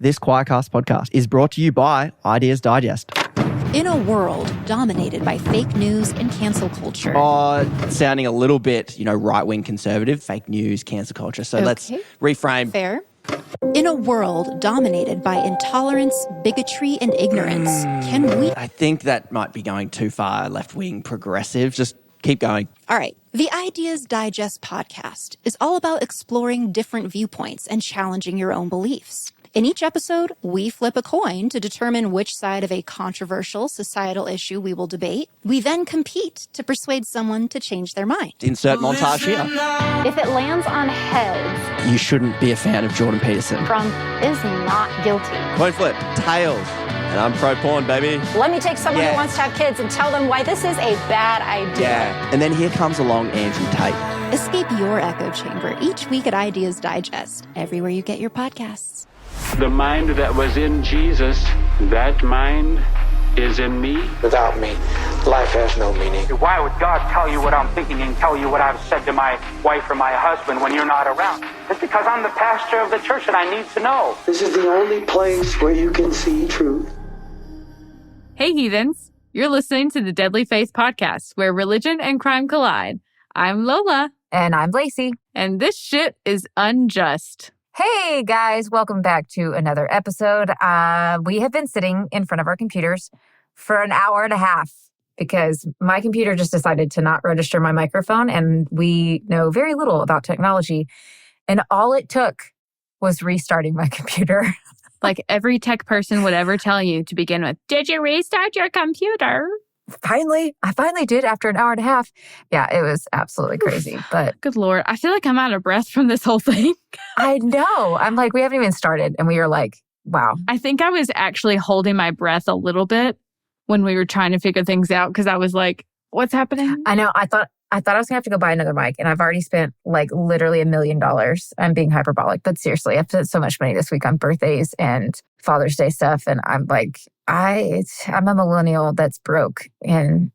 This Choircast podcast is brought to you by Ideas Digest. In a world dominated by fake news and cancel culture. Sounding a little bit, right-wing conservative, fake news, cancel culture. So let's reframe. Fair. In a world dominated by intolerance, bigotry, and ignorance, I think that might be going too far left-wing progressive. Just keep going. All right. The Ideas Digest podcast is all about exploring different viewpoints and challenging your own beliefs. In each episode, we flip a coin to determine which side of a controversial societal issue we will debate. We then compete to persuade someone to change their mind. Insert montage here. If it lands on heads, You shouldn't be a fan of Jordan Peterson. Trump is not guilty. Coin flip, tails. And I'm pro-porn, baby. Let me take someone Yeah. who wants to have kids and tell them why this is a bad idea. Yeah. And then here comes along Andrew Tate. Escape your echo chamber each week at Ideas Digest, everywhere you get your podcasts. The mind that was in Jesus, that mind is in me. Without me, life has no meaning. Why would God tell you what I'm thinking and tell you what I've said to my wife or my husband when you're not around? It's because I'm the pastor of the church and I need to know. This is the only place where you can see truth. Hey, Heathens. You're listening to the Deadly Faith podcast, where religion and crime collide. I'm Lola. And I'm Laci. And this shit is unjust. Hey, guys. Welcome back to another episode. We have been sitting in front of our computers for an hour and a half because my computer just decided to not register my microphone, and we know very little about technology. And all it took was restarting my computer. Like every tech person would ever tell you to begin with, did you restart your computer? I finally did after an hour and a half. Yeah, it was absolutely crazy. But Good Lord. I feel like I'm out of breath from this whole thing. I know. I'm like, we haven't even started. And we were like, wow. I think I was actually holding my breath a little bit when we were trying to figure things out because I was like, what's happening? I know. I thought I was going to have to go buy another mic, and I've already spent like literally $1 million. I'm being hyperbolic, but seriously, I've spent so much money this week on birthdays and Father's Day stuff. And I'm like, I'm a millennial that's broke, and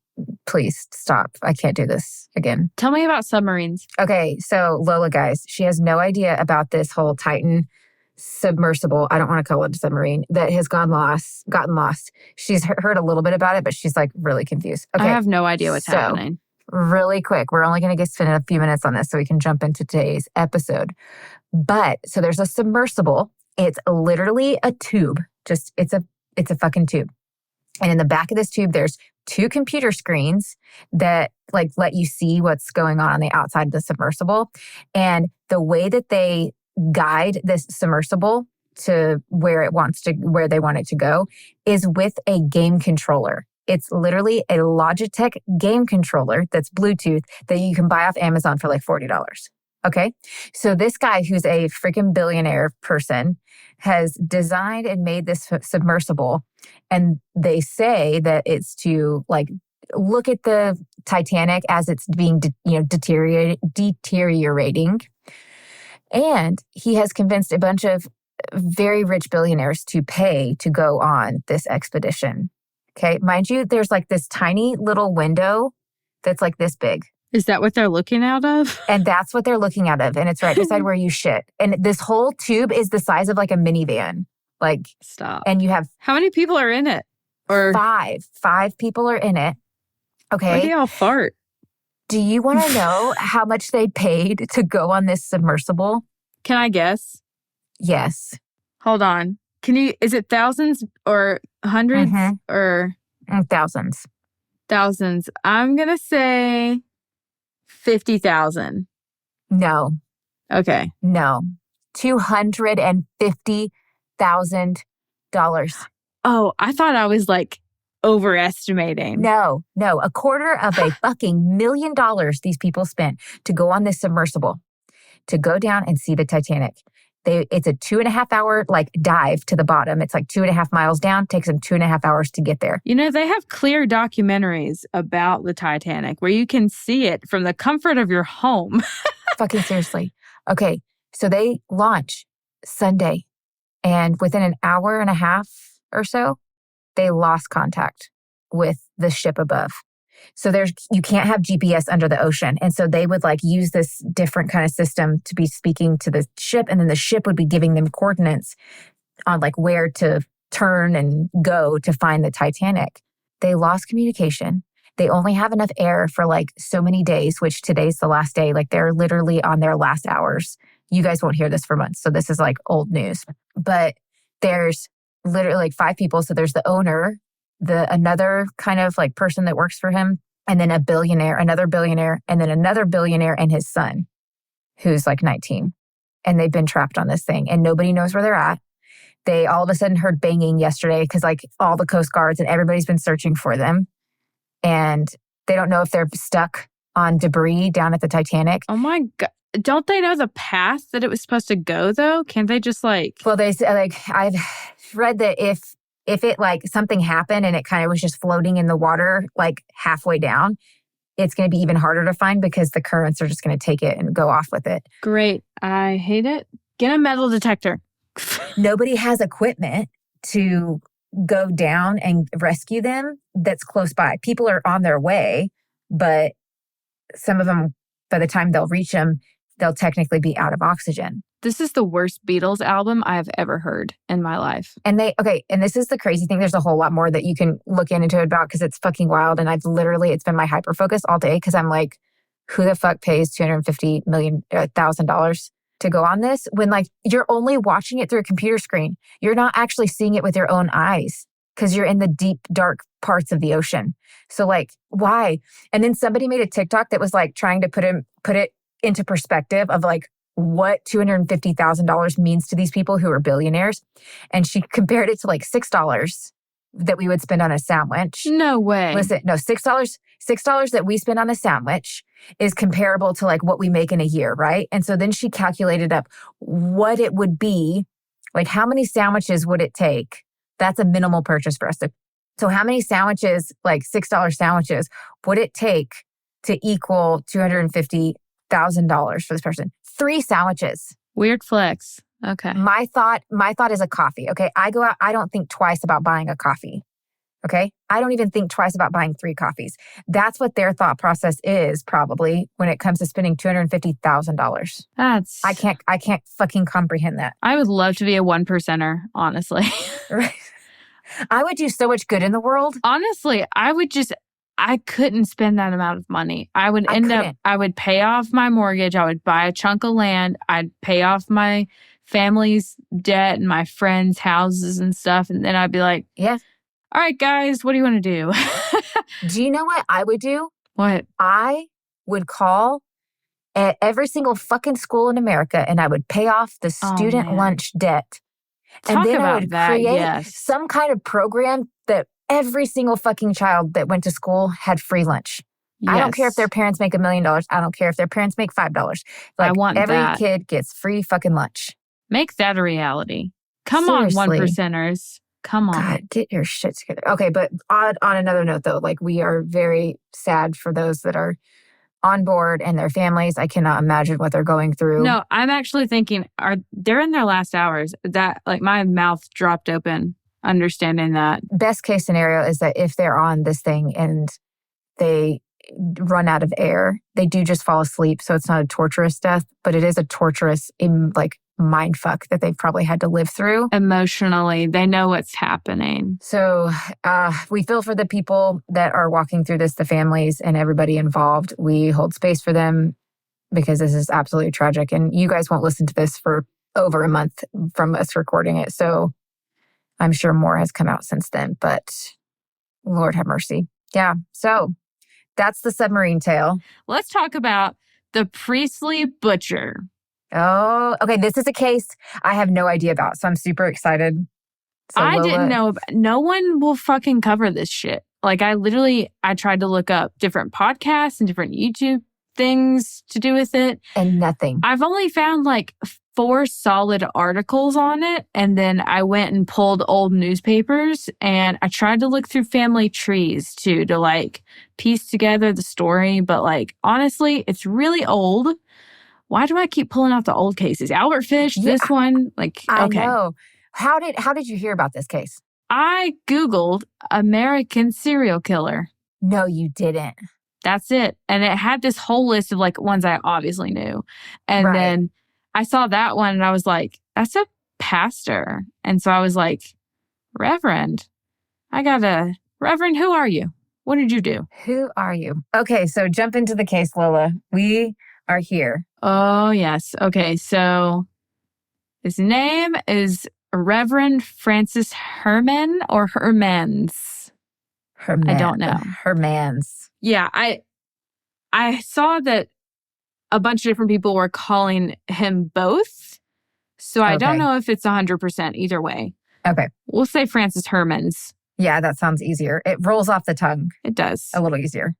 please stop. I can't do this again. Tell me about submarines. Okay. So Lola, guys, she has no idea about this whole Titan submersible. I don't want to call it a submarine that has gotten lost. She's heard a little bit about it, but she's like really confused. Okay. I have no idea what's happening. Really quick, we're only going to spend a few minutes on this so we can jump into today's episode. But so there's a submersible. It's literally a tube. It's a fucking tube. And in the back of this tube, there's 2 computer screens that like let you see what's going on the outside of the submersible. And the way that they guide this submersible to where they want it to go is with a game controller. It's literally a Logitech game controller that's Bluetooth that you can buy off Amazon for like $40. Okay. So this guy, who's a freaking billionaire person, has designed and made this submersible. And they say that it's to like look at the Titanic as it's being deteriorating. And he has convinced a bunch of very rich billionaires to pay to go on this expedition. Okay. Mind you, there's like this tiny little window that's like this big. Is that what they're looking out of? And that's what they're looking out of. And it's right beside where you shit. And this whole tube is the size of like a minivan. Like, stop. And you have how many people are in it? Or 5 people are in it. Okay. Why do y'all fart? Do you want to know how much they paid to go on this submersible? Can I guess? Yes. Hold on. Is it thousands or hundreds or? Thousands. Thousands. I'm going to say 50,000. No. Okay. No. $250,000. Oh, I thought I was like overestimating. No. $250,000 these people spent to go on this submersible, to go down and see the Titanic. It's a 2.5 hour like dive to the bottom. It's like 2.5 miles down. Takes them 2.5 hours to get there. You know, they have clear documentaries about the Titanic where you can see it from the comfort of your home. Fucking seriously. Okay. So they launch Sunday, and within an hour and a half or so, they lost contact with the ship above. So you can't have GPS under the ocean. And so they would like use this different kind of system to be speaking to the ship. And then the ship would be giving them coordinates on like where to turn and go to find the Titanic. They lost communication. They only have enough air for like so many days, which today's the last day. Like they're literally on their last hours. You guys won't hear this for months. So this is like old news. But there's literally like 5 people. So there's the owner, another kind of like person that works for him, and then a billionaire, another billionaire, and then another billionaire and his son, who's like 19. And they've been trapped on this thing and nobody knows where they're at. They all of a sudden heard banging yesterday because like all the Coast Guards and everybody's been searching for them. And they don't know if they're stuck on debris down at the Titanic. Oh my God. Don't they know the path that it was supposed to go though? Can't they just like... Well, they say like, I've read that if it like something happened and it kind of was just floating in the water, like halfway down, it's going to be even harder to find because the currents are just going to take it and go off with it. Great. I hate it. Get a metal detector. Nobody has equipment to go down and rescue them that's close by. People are on their way, but some of them, by the time they'll reach them, they'll technically be out of oxygen. This is the worst Beatles album I have ever heard in my life. And and this is the crazy thing. There's a whole lot more that you can look into it about because it's fucking wild. And it's been my hyper focus all day because I'm like, who the fuck pays $250,000 to go on this when like you're only watching it through a computer screen. You're not actually seeing it with your own eyes because you're in the deep, dark parts of the ocean. So like, why? And then somebody made a TikTok that was like trying to put it into perspective of like what $250,000 means to these people who are billionaires. And she compared it to like $6 that we would spend on a sandwich. No way. Listen, no, $6 that we spend on a sandwich is comparable to like what we make in a year, right? And so then she calculated up what it would be, like how many sandwiches would it take? That's a minimal purchase for us. So how many sandwiches, like $6 sandwiches, would it take to equal $250,000 for this person? 3 sandwiches. Weird flex. Okay. My thought is a coffee. Okay. I go out, I don't think twice about buying a coffee. Okay. I don't even think twice about buying 3 coffees. That's what their thought process is probably when it comes to spending $250,000. I can't fucking comprehend that. I would love to be a 1%er, honestly. Right. I would do so much good in the world. Honestly, I couldn't spend that amount of money. I would pay off my mortgage. I would buy a chunk of land. I'd pay off my family's debt and my friends' houses and stuff. And then I'd be like, yeah. All right, guys, what do you want to do? Do you know what I would do? What? I would call at every single fucking school in America and I would pay off the student lunch debt. Talk and then about I would that, create yes. some kind of program that every single fucking child that went to school had free lunch. Yes. I don't care if their parents make $1 million. I don't care if their parents make $5. Like, I want every kid gets free fucking lunch. Make that a reality. Come Seriously. on, 1%ers. Come on. God, get your shit together. Okay, but on another note, though, like we are very sad for those that are on board and their families. I cannot imagine what they're going through. No, I'm actually thinking, they're in their last hours. That like my mouth dropped open, understanding that. Best case scenario is that if they're on this thing and they run out of air, they do just fall asleep. So it's not a torturous death, but it is a torturous, mind fuck that they've probably had to live through. Emotionally, they know what's happening. So we feel for the people that are walking through this, the families and everybody involved. We hold space for them because this is absolutely tragic. And you guys won't listen to this for over a month from us recording it. So I'm sure more has come out since then, but Lord have mercy. Yeah. So that's the submarine tale. Let's talk about the Priestley Butcher. Oh, okay. This is a case I have no idea about, so I'm super excited. So I didn't know. No one will fucking cover this shit. Like I tried to look up different podcasts and different YouTube things to do with it. And nothing. I've only found like 4 solid articles on it. And then I went and pulled old newspapers and I tried to look through family trees too, to like piece together the story. But like, honestly, it's really old. Why do I keep pulling out the old cases? Albert Fish, this one, like, okay. I know. How did you hear about this case? I Googled American serial killer. No, you didn't. That's it. And it had this whole list of like ones I obviously knew. And then I saw that one and I was like, that's a pastor. And so I was like, Reverend, Reverend, who are you? What did you do? Who are you? Okay, so jump into the case, Lola. We are here. Oh, yes. Okay, so his name is Reverend Francis Herman or Hermans. I don't know. Hermans. Yeah, I saw that a bunch of different people were calling him both. So I don't know if it's 100% either way. Okay. We'll say Francis Hermans. Yeah, that sounds easier. It rolls off the tongue. It does. A little easier.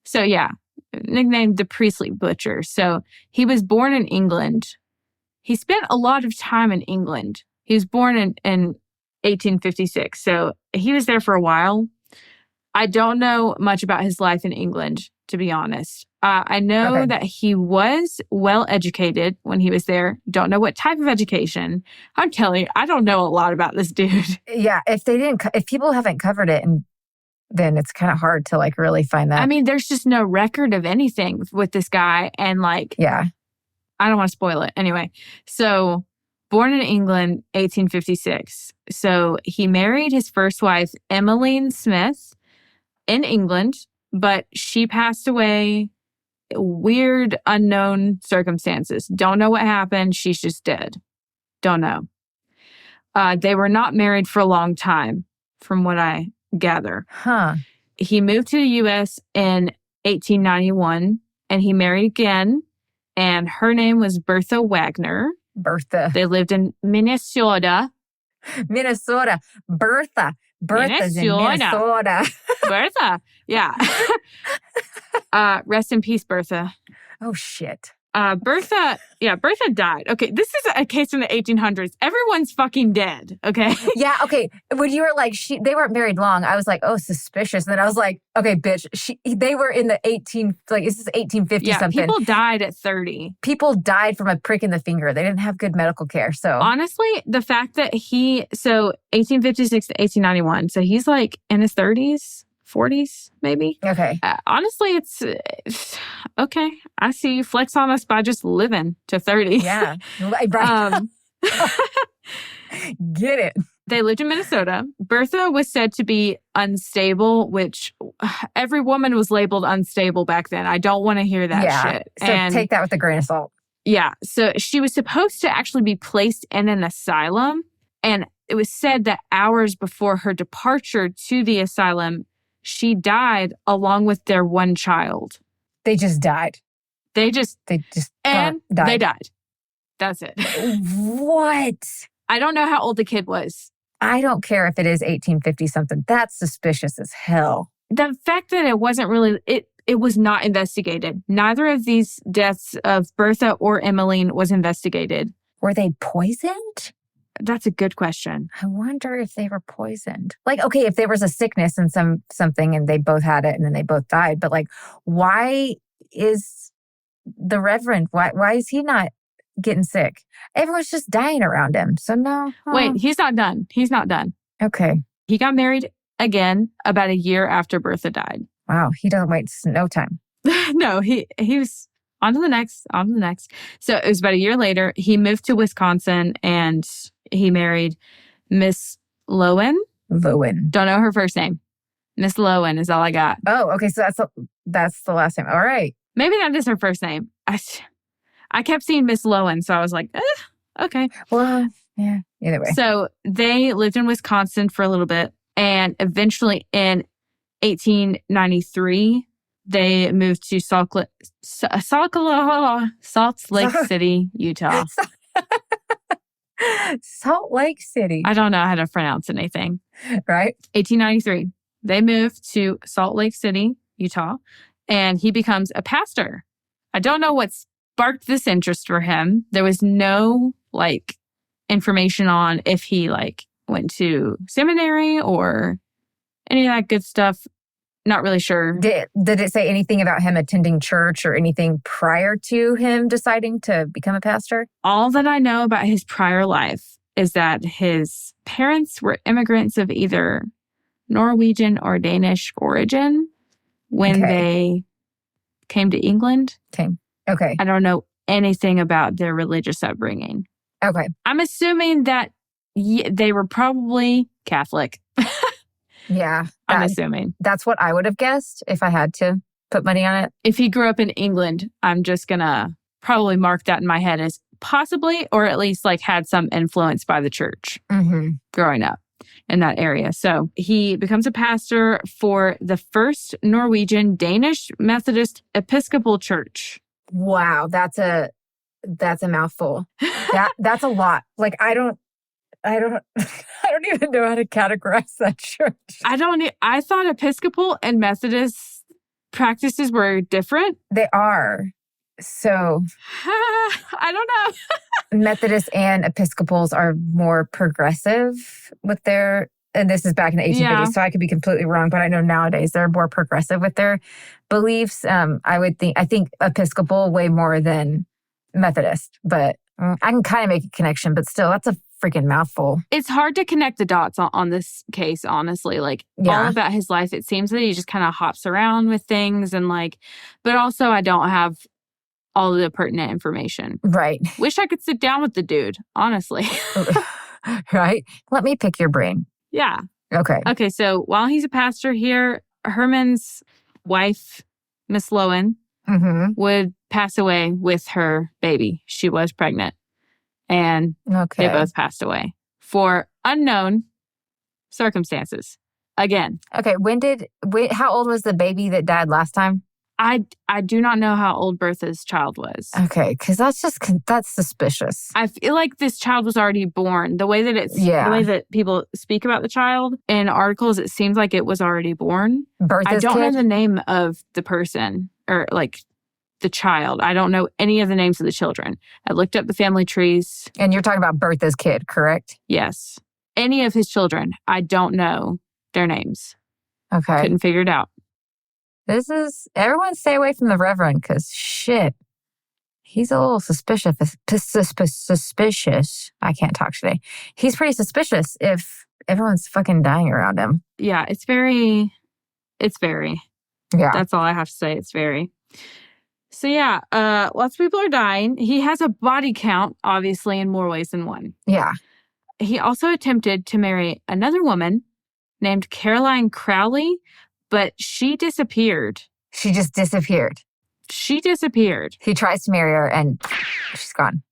So yeah, nicknamed the Priestly Butcher. So he was born in England. He spent a lot of time in England. He was born in 1856. So he was there for a while. I don't know much about his life in England, to be honest. I know that he was well educated when he was there. Don't know what type of education. I'm telling you, I don't know a lot about this dude. Yeah, if people haven't covered it, then it's kind of hard to like really find that. I mean, there's just no record of anything with this guy, and like, yeah, I don't want to spoil it. Anyway, so born in England, 1856. So he married his first wife, Emmeline Smith, in England, but she passed away. Weird, unknown circumstances. Don't know what happened. She's just dead. Don't know. They were not married for a long time, from what I gather. Huh. He moved to the U.S. in 1891, and he married again, and her name was Bertha Wagner. Bertha. They lived in Minnesota. Minnesota. Bertha's in Minnesota. Bertha. Yeah. Rest in peace, Bertha. Oh, shit. Bertha died. Okay, this is a case from the 1800s. Everyone's fucking dead, okay? Yeah, okay. When you were like, they weren't married long, I was like, oh, suspicious. And then I was like, okay, bitch, they were in the this is 1850 something. People died at 30. People died from a prick in the finger. They didn't have good medical care, so. Honestly, the fact that 1856 to 1891, so he's like in his 30s. 40s, maybe. Okay. Honestly, it's okay. I see you flex on us by just living to 30. Yeah. Right. Get it. They lived in Minnesota. Bertha was said to be unstable, which every woman was labeled unstable back then. I don't want to hear that shit. So take that with a grain of salt. Yeah. So she was supposed to actually be placed in an asylum. And it was said that hours before her departure to the asylum, she died along with their one child. They just died. They died. They died. That's it. What? I don't know how old the kid was. I don't care if it is 1850 something. That's suspicious as hell. The fact that it wasn't really, it was not investigated. Neither of these deaths of Bertha or Emmeline was investigated. Were they poisoned? That's a good question. I wonder if they were poisoned. Like, okay, if there was a sickness and something and they both had it and then they both died, but like, why is the Reverend, why is he not getting sick? Everyone's just dying around him. So no. Wait, he's not done. He's not done. Okay. He got married again about a year after Bertha died. Wow, he doesn't wait no time. No, he was on to the next. So it was about a year later. He moved to Wisconsin and he married Miss Lowen. Don't know her first name. Miss Lowen is all I got. Oh, okay. So that's the last name. All right. Maybe that is her first name. I kept seeing Miss Lowen, so I was like, okay. Well, yeah. Either way. So they lived in Wisconsin for a little bit, and eventually in 1893, they moved to Salt Lake City, Utah. Salt Lake City. I don't know how to pronounce anything. Right. 1893. They moved to Salt Lake City, Utah, and he becomes a pastor. I don't know what sparked this interest for him. There was no information on if he went to seminary or any of that good stuff. Not really sure. Did it say anything about him attending church or anything prior to him deciding to become a pastor? All that I know about his prior life is that his parents were immigrants of either Norwegian or Danish origin when they came to England. Okay. I don't know anything about their religious upbringing. Okay. I'm assuming that they were probably Catholic. Yeah. I'm assuming. That's what I would have guessed if I had to put money on it. If he grew up in England, I'm just going to probably mark that in my head as possibly, or at least like had some influence by the church growing up in that area. So he becomes a pastor for the First Norwegian Danish Methodist Episcopal Church. Wow. That's a mouthful. That's a lot. Like, I don't even know how to categorize that church. I thought Episcopal and Methodist practices were different. They are. So I don't know. Methodists and Episcopals are more progressive with their, and this is back in the 1850s, so I could be completely wrong, but I know nowadays they're more progressive with their beliefs. I think Episcopal way more than Methodist, but I can kind of make a connection, but still, that's a freaking mouthful. It's hard to connect the dots on this case, honestly. Like, all about his life, it seems that he just kind of hops around with things and like, but also I don't have all of the pertinent information. Right. Wish I could sit down with the dude, honestly. Right? Let me pick your brain. Yeah. Okay. Okay, so while he's a pastor here, Herman's wife, Miss Lowen, would pass away with her baby. She was pregnant. And they both passed away for unknown circumstances. Again. Okay, how old was the baby that died last time? I do not know how old Bertha's child was. Okay, because that's suspicious. I feel like this child was already born. The way that the way that people speak about the child in articles, it seems like it was already born. Bertha's I don't kid? know the name of the person or like the child. I don't know any of the names of the children. I looked up the family trees. And you're talking about Bertha's kid, correct? Yes. Any of his children. I don't know their names. Okay. Couldn't figure it out. Everyone stay away from the Reverend because shit, he's a little suspicious. Suspicious. I can't talk today. He's pretty suspicious if everyone's fucking dying around him. Yeah, it's very. Yeah. That's all I have to say. It's very. So yeah, lots of people are dying. He has a body count, obviously, in more ways than one. Yeah. He also attempted to marry another woman named Caroline Crowley, but she disappeared. She just disappeared. She disappeared. He tries to marry her and she's gone.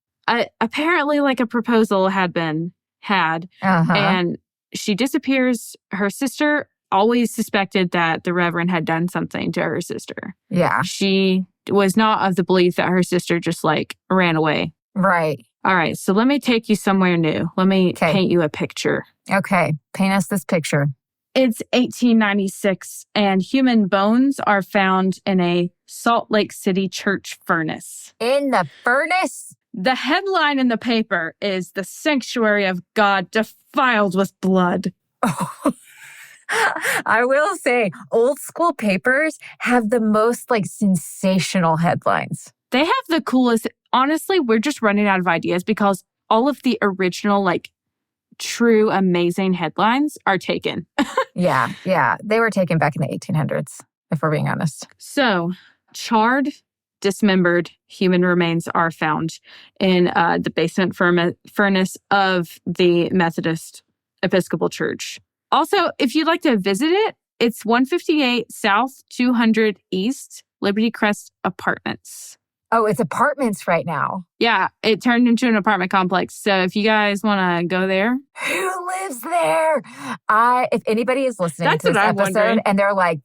Apparently, like a proposal had been had, and she disappears. Her sister always suspected that the Reverend had done something to her sister. Yeah. She was not of the belief that her sister just like ran away. Right. All right. So let me take you somewhere new. Let me paint you a picture. Okay. Paint us this picture. It's 1896 and human bones are found in a Salt Lake City church furnace. In the furnace? The headline in the paper is "The Sanctuary of God Defiled with Blood." I will say, old school papers have the most like sensational headlines. They have the coolest. Honestly, we're just running out of ideas because all of the original, like, true, amazing headlines are taken. Yeah. They were taken back in the 1800s, if we're being honest. So, charred, dismembered human remains are found in the basement furnace of the Methodist Episcopal Church. Also, if you'd like to visit it, it's 158 South 200 East, Liberty Crest Apartments. Oh, it's apartments right now. Yeah, it turned into an apartment complex. So if you guys want to go there. Who lives there? If anybody is listening to this episode and they're like,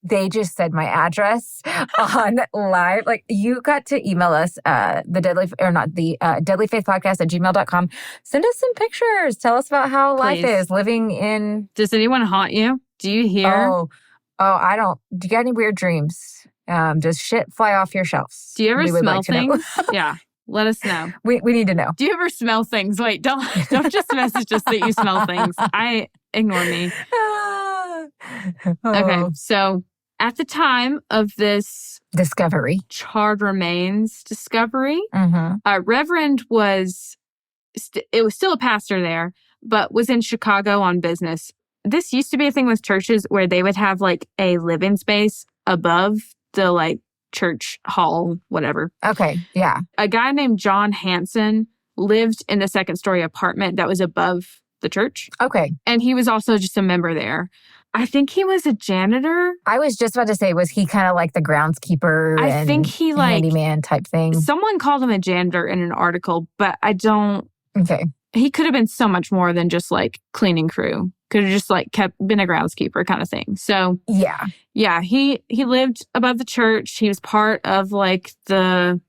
they just said my address on live, like you got to email us, deadlyfaithpodcast@gmail.com. Send us some pictures. Tell us about how life is living in. Does anyone haunt you? Do you hear? Oh, I don't. Do you got any weird dreams? Does shit fly off your shelves? Do you ever smell things? Yeah. Let us know. We need to know. Do you ever smell things? Wait, don't just message us that you smell things. Ignore me. Okay, so at the time of this discovery, charred remains discovery, Reverend was still a pastor there, but was in Chicago on business. This used to be a thing with churches where they would have like a living space above the like church hall, whatever. Okay, yeah. A guy named John Hanson lived in the second-story apartment that was above the church. Okay. And he was also just a member there. I think he was a janitor. I was just about to say, was he kind of like the groundskeeper I think he like handyman type thing? Someone called him a janitor in an article, but I don't. Okay. He could have been so much more than just like cleaning crew. Could have just like been a groundskeeper kind of thing. So yeah, he lived above the church. He was part of like the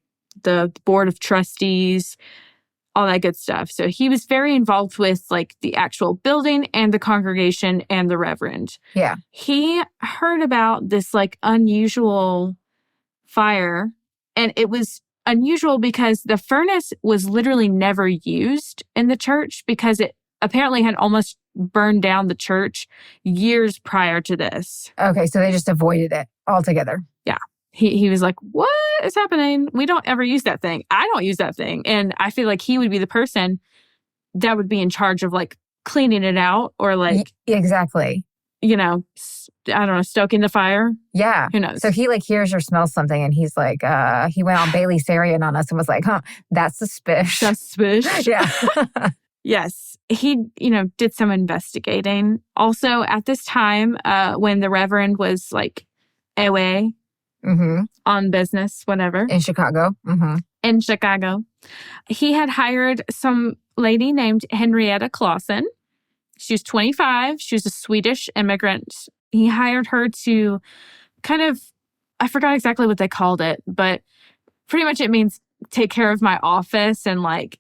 board of trustees, all that good stuff. So he was very involved with like the actual building and the congregation and the reverend. Yeah. He heard about this like unusual fire, and it was unusual because the furnace was literally never used in the church because it apparently had almost burned down the church years prior to this. Okay, so they just avoided it altogether. Yeah. He was like, what is happening? We don't ever use that thing. I don't use that thing. And I feel like he would be the person that would be in charge of like cleaning it out or like... Exactly. You know, I don't know, stoking the fire. Yeah. Who knows? So he like hears or smells something and he's like, he went on Bailey Sarian on us and was like, that's suspicious. That's suspicious. Yeah. Yes. He, did some investigating. Also at this time, when the Reverend was like away on business, whatever. In Chicago. In Chicago. He had hired some lady named Henrietta Clausen. She was 25. She was a Swedish immigrant. He hired her to kind of, I forgot exactly what they called it, but pretty much it means take care of my office and like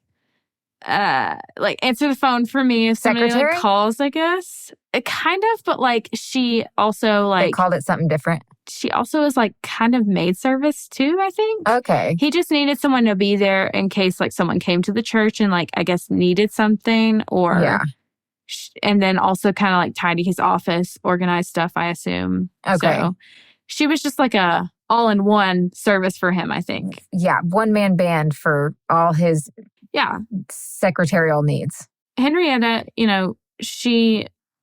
answer the phone for me if somebody like calls, I guess. It kind of, but like she also like... They called it something different. She also is like kind of maid service too, I think. Okay. He just needed someone to be there in case like someone came to the church and like, I guess needed something or... Yeah. And then also kind of like tidy his office, organize stuff, I assume. Okay. So she was just like a all-in-one service for him, I think. Yeah. One-man band for all his secretarial needs. Henrietta,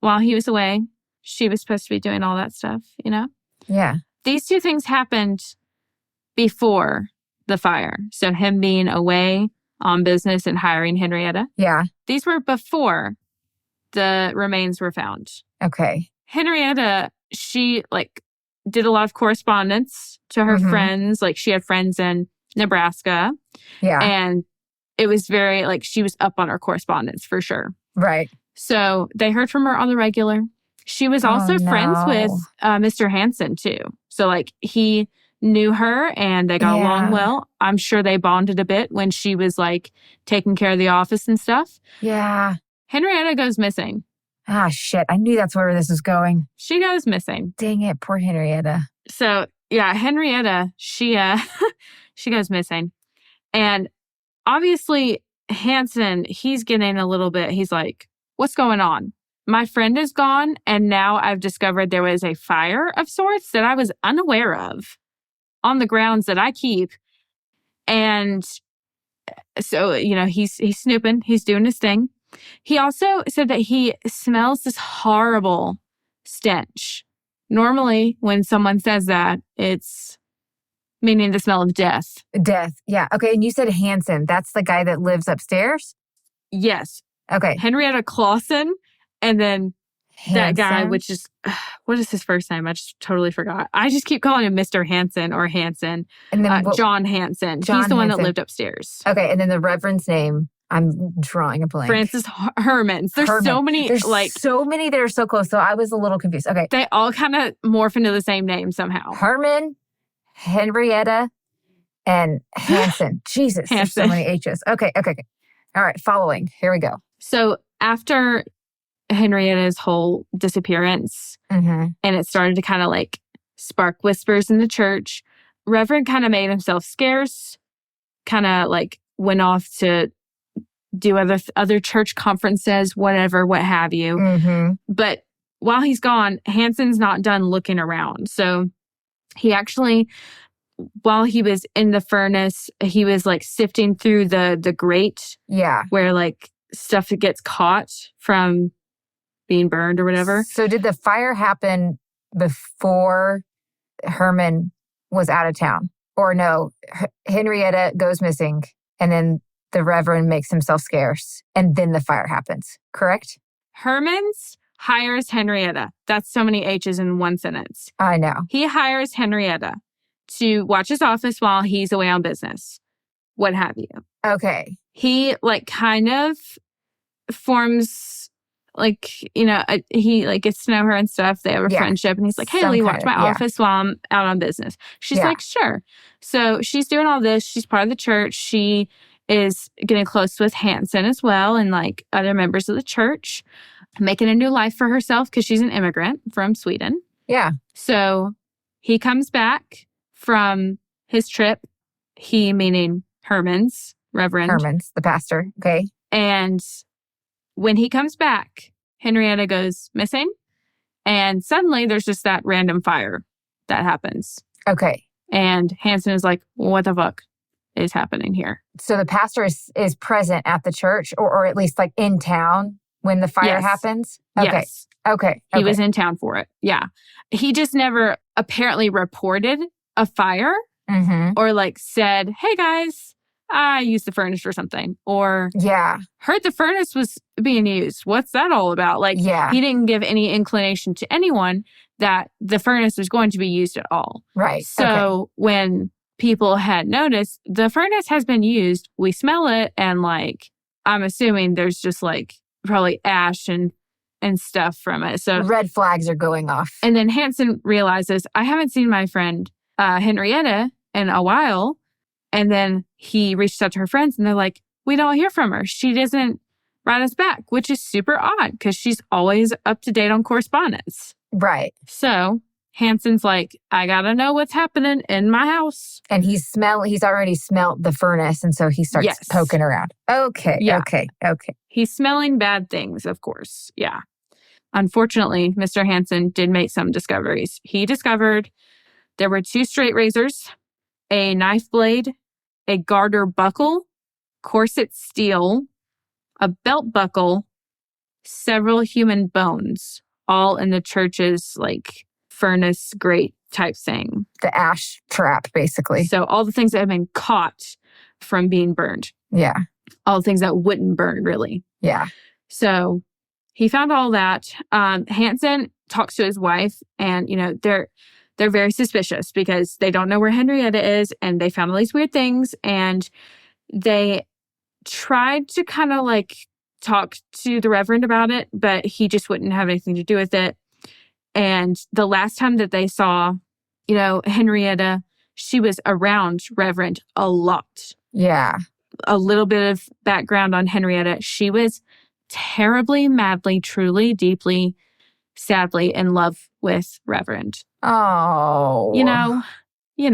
while he was away, she was supposed to be doing all that stuff, Yeah. These two things happened before the fire. So him being away on business and hiring Henrietta. Yeah. These were before the remains were found. Okay. Henrietta, she did a lot of correspondence to her friends. Like she had friends in Nebraska. Yeah. And it was very she was up on her correspondence for sure. Right. So they heard from her on the regular. She was also friends with Mr. Hansen too. So he knew her and they got along well. I'm sure they bonded a bit when she was taking care of the office and stuff. Yeah. Henrietta goes missing. Ah, shit. I knew that's where this was going. She goes missing. Dang it. Poor Henrietta. So, yeah, Henrietta, she goes missing. And obviously, Hansen, he's getting a little bit, he's like, what's going on? My friend is gone, and now I've discovered there was a fire of sorts that I was unaware of on the grounds that I keep. And so, he's snooping. He's doing his thing. He also said that he smells this horrible stench. Normally, when someone says that, it's meaning the smell of death. Death, yeah. Okay, and you said Hansen. That's the guy that lives upstairs? Yes. Okay. Henrietta Clausen, and then that guy, which is, what is his first name? I just totally forgot. I just keep calling him Mr. Hansen or Hansen. And then John Hansen. He's the one that lived upstairs. Okay, and then the Reverend's name... I'm drawing a blank. Francis Hermans. There's so many, so many that are so close. So I was a little confused. Okay. They all kind of morph into the same name somehow. Herman, Henrietta, and Hansen. Jesus, there's so many H's. Okay. All right, following. Here we go. So after Henrietta's whole disappearance, and it started to kind of spark whispers in the church, Reverend kind of made himself scarce, kind of went off to do other church conferences, whatever, what have you. But while he's gone, Hansen's not done looking around. So he actually, while he was in the furnace, he was sifting through the grate. Yeah. Where stuff gets caught from being burned or whatever. So did the fire happen before Herman was out of town? Or no, Henrietta goes missing and then the Reverend makes himself scarce, and then the fire happens, correct? Hermans hires Henrietta. That's so many H's in one sentence. I know. He hires Henrietta to watch his office while he's away on business, what have you. Okay. He kind of forms he gets to know her and stuff. They have a friendship, and he's like, hey, Lee, watch my office while I'm out on business. She's like, sure. So she's doing all this. She's part of the church. She is getting close with Hansen as well and other members of the church, making a new life for herself because she's an immigrant from Sweden. Yeah. So he comes back from his trip, he meaning Hermans, Reverend. Hermans, the pastor. Okay. And when he comes back, Henrietta goes missing. And suddenly there's just that random fire that happens. Okay. And Hansen is like, what the fuck is happening here? So the pastor is present at the church or at least in town when the fire happens? Okay. Yes. Okay. He was in town for it. Yeah. He just never apparently reported a fire or said, hey guys, I used the furnace or something. Or heard the furnace was being used. What's that all about? He didn't give any inclination to anyone that the furnace was going to be used at all. Right. So when people had noticed the furnace has been used, we smell it. And I'm assuming there's just probably ash and stuff from it. So red flags are going off. And then Hansen realizes, I haven't seen my friend Henrietta in a while. And then he reached out to her friends and they're like, we don't hear from her. She doesn't write us back, which is super odd because she's always up to date on correspondence. Right. So Hansen's like, I gotta know what's happening in my house. And he's already smelled the furnace. And so he starts poking around. Okay. Yeah. Okay. He's smelling bad things, of course. Yeah. Unfortunately, Mr. Hansen did make some discoveries. He discovered there were 2 straight razors, a knife blade, a garter buckle, corset steel, a belt buckle, several human bones, all in the church's furnace grate type thing. The ash trap, basically. So all the things that have been caught from being burned. Yeah. All the things that wouldn't burn, really. Yeah. So he found all that. Hansen talks to his wife and, they're very suspicious because they don't know where Henrietta is and they found all these weird things. And they tried to kind of talk to the Reverend about it, but he just wouldn't have anything to do with it. And the last time that they saw, Henrietta, she was around Reverend a lot. Yeah. A little bit of background on Henrietta. She was terribly, madly, truly, deeply, sadly in love with Reverend. Oh. He's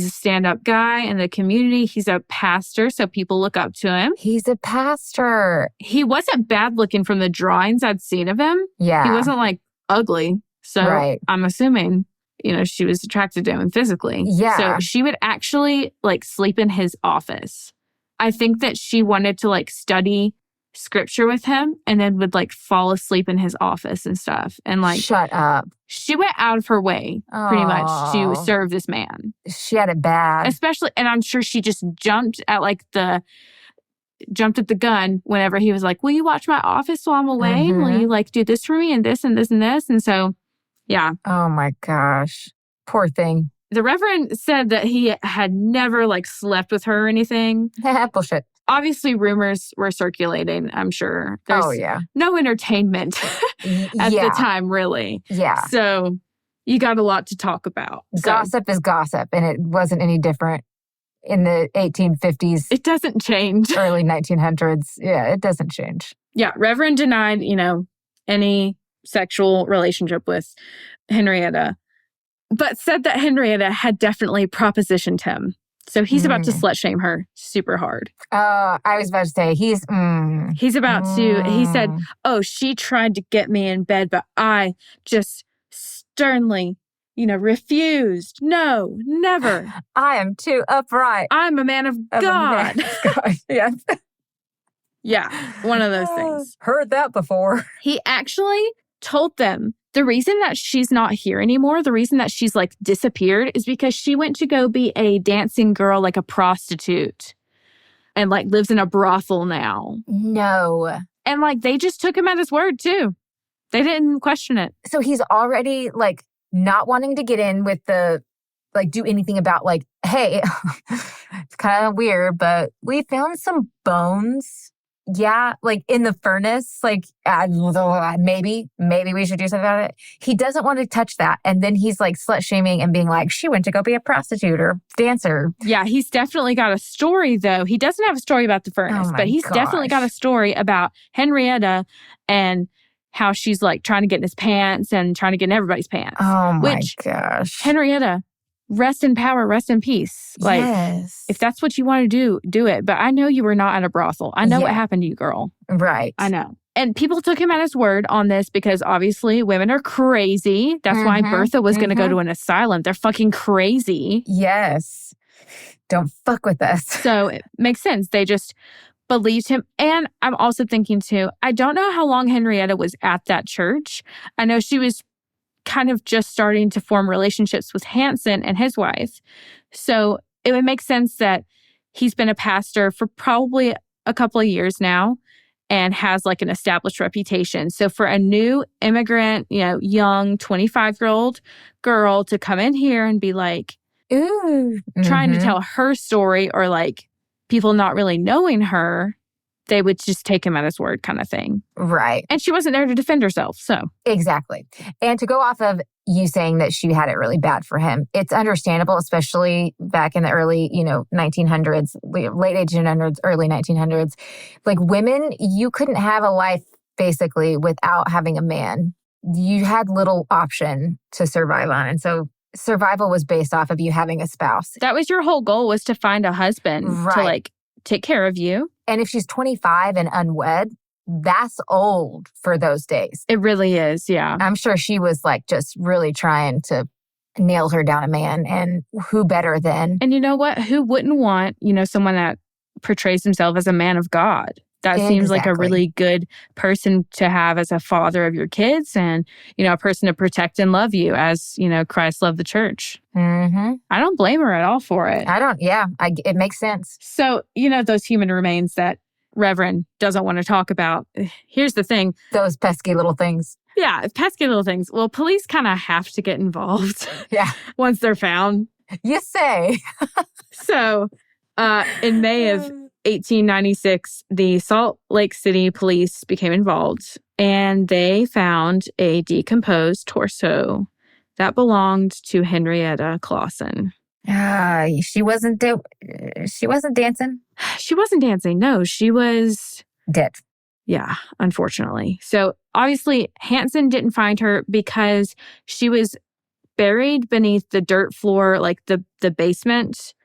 a stand-up guy in the community. He's a pastor, so people look up to him. He's a pastor. He wasn't bad looking from the drawings I'd seen of him. Yeah. He wasn't ugly. So I'm assuming, she was attracted to him physically. Yeah. So she would actually sleep in his office. I think that she wanted to study scripture with him and then would fall asleep in his office and stuff. And shut up. She went out of her way pretty much to serve this man. She had it bad. Especially, and I'm sure she just jumped at the gun whenever he was like, will you watch my office while I'm away? Will you do this for me and this and this and this? And so, yeah. Oh my gosh. Poor thing. The Reverend said that he had never slept with her or anything. Bullshit. Obviously, rumors were circulating, I'm sure. There's no entertainment at the time, really. Yeah. So you got a lot to talk about. Gossip is gossip, and it wasn't any different in the 1850s. It doesn't change. Early 1900s. Yeah, it doesn't change. Yeah, Reverend denied, any sexual relationship with Henrietta, but said that Henrietta had definitely propositioned him. So he's about to slut shame her super hard. I was about to say, he's about to, he said, oh, she tried to get me in bed, but I just sternly, refused. No, never. I am too upright. I'm a man of God. Yeah. Yeah, one of those things. Heard that before. He actually told them The reason that she's not here anymore, the reason that she's like disappeared is because she went to go be a dancing girl, like a prostitute, and like lives in a brothel now. No. And like they just took him at his word too. They didn't question it. So he's already like not wanting to get in with the, like do anything about like, hey, it's kind of weird, but we found some bones. Yeah, like in the furnace, like maybe we should do something about it. He doesn't want to touch that. And then he's like slut shaming and being like, she went to go be a prostitute or dancer. Yeah, he's definitely got a story though. He doesn't have a story about the furnace, but he's definitely got a story about Henrietta and how she's like trying to get in his pants and trying to get in everybody's pants. Oh my gosh. Henrietta, rest in power, rest in peace. Like, yes. If that's what you want to do, do it. But I know you were not at a brothel. I know what happened to you, girl. Right. I know. And people took him at his word on this because obviously women are crazy. That's why Bertha was going to go to an asylum. They're fucking crazy. Yes. Don't fuck with us. So it makes sense. They just believed him. And I'm also thinking too, I don't know how long Henrietta was at that church. I know she was kind of just starting to form relationships with Hansen and his wife. So it would make sense that he's been a pastor for probably a couple of years now and has like an established reputation. So for a new immigrant, young 25-year-old girl to come in here and be like, ooh, trying to tell her story or like people not really knowing her, they would just take him at his word kind of thing. Right. And she wasn't there to defend herself, so. Exactly. And to go off of you saying that she had it really bad for him, it's understandable, especially back in the early, 1900s, late 1800s, early 1900s. Like women, you couldn't have a life basically without having a man. You had little option to survive on. And so survival was based off of you having a spouse. That was your whole goal, was to find a husband to like take care of you. And if she's 25 and unwed, that's old for those days. It really is, yeah. I'm sure she was like just really trying to nail her down a man. And who better than? And you know what? Who wouldn't want, someone that portrays himself as a man of God? That seems like a really good person to have as a father of your kids and, a person to protect and love you as, Christ loved the church. Mm-hmm. I don't blame her at all for it. It makes sense. So, those human remains that Reverend doesn't want to talk about. Here's the thing. Those pesky little things. Yeah, pesky little things. Well, police kind of have to get involved. Yeah. Once they're found. You say. So, in May of 1896, the Salt Lake City police became involved and they found a decomposed torso that belonged to Henrietta Clausen. She wasn't dancing. She wasn't dancing. No, she was dead. Yeah, unfortunately. So obviously Hansen didn't find her because she was buried beneath the dirt floor, like the basement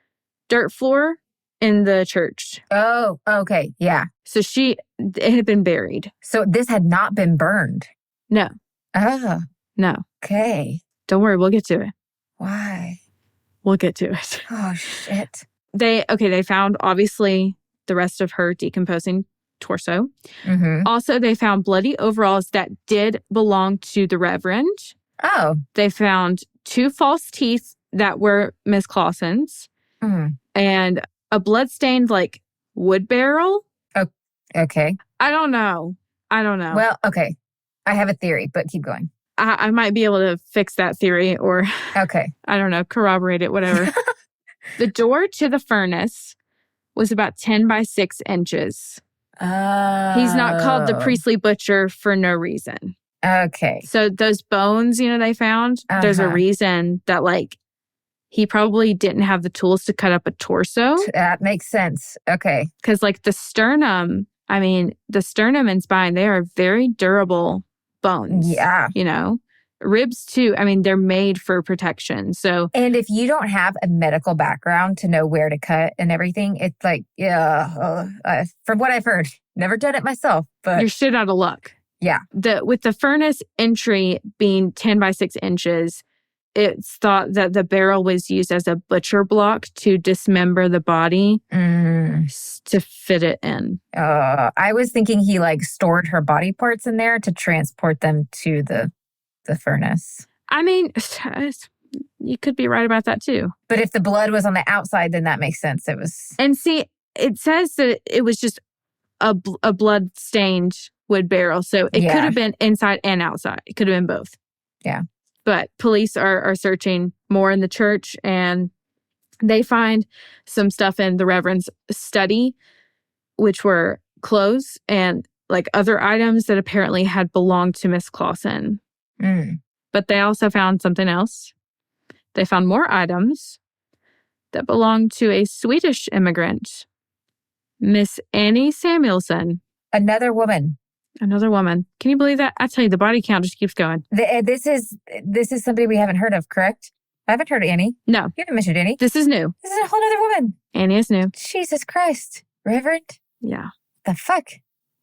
dirt floor in the church. Oh, okay. Yeah. So it had been buried. So this had not been burned? No. Oh. No. Okay. Don't worry, we'll get to it. Why? We'll get to it. Oh, shit. They found obviously the rest of her decomposing torso. Mm-hmm. Also, they found bloody overalls that did belong to the Reverend. Oh. They found 2 false teeth that were Miss Clausen's. Mm. And a bloodstained like wood barrel. Oh, okay. I don't know. Well, okay. I have a theory, but keep going. I might be able to fix that theory or, okay, I don't know, corroborate it, whatever. The door to the furnace was about 10 by 6 inches. He's not called the priestly butcher for no reason. Okay. So those bones, they found, there's a reason that like he probably didn't have the tools to cut up a torso. That makes sense. Okay. Because like the sternum and spine, they are very durable bones. Yeah. Ribs too. They're made for protection. So, and if you don't have a medical background to know where to cut and everything, it's like, from what I've heard, never done it myself, but you're shit out of luck. Yeah. With the furnace entry being 10 by 6 inches, it's thought that the barrel was used as a butcher block to dismember the body to fit it in. I was thinking he like stored her body parts in there to transport them to the the furnace. I mean, you could be right about that too. But if the blood was on the outside, then that makes sense. It was. And see, it says that it was just a blood-stained wood barrel. So it could have been inside and outside. It could have been both. Yeah. But police are searching more in the church, and they find some stuff in the Reverend's study, which were clothes and like other items that apparently had belonged to Miss Clausen. But they also found something else. They found more items that belonged to a Swedish immigrant, Miss Annie Samuelson. Another woman. Another woman. Can you believe that? I tell you, the body count just keeps going. This is somebody we haven't heard of, correct? I haven't heard of Annie. No. You haven't mentioned Annie. This is new. This is a whole other woman. Annie is new. Jesus Christ. Reverend? Yeah. The fuck?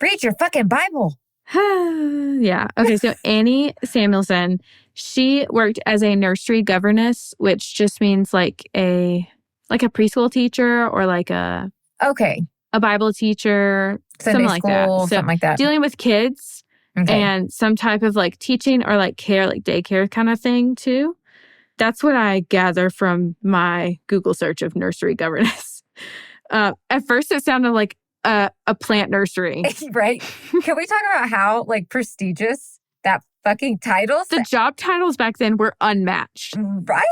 Read your fucking Bible. Yeah. Okay, so Annie Samuelson, she worked as a nursery governess, which just means like a preschool teacher or like a Bible teacher, Sunday something school, like that. So something like that. Dealing with kids and some type of like teaching or like care, like daycare kind of thing too. That's what I gather from my Google search of nursery governess. At first, it sounded like a plant nursery. Right? Can we talk about how like prestigious that fucking title? The job titles back then were unmatched. Right?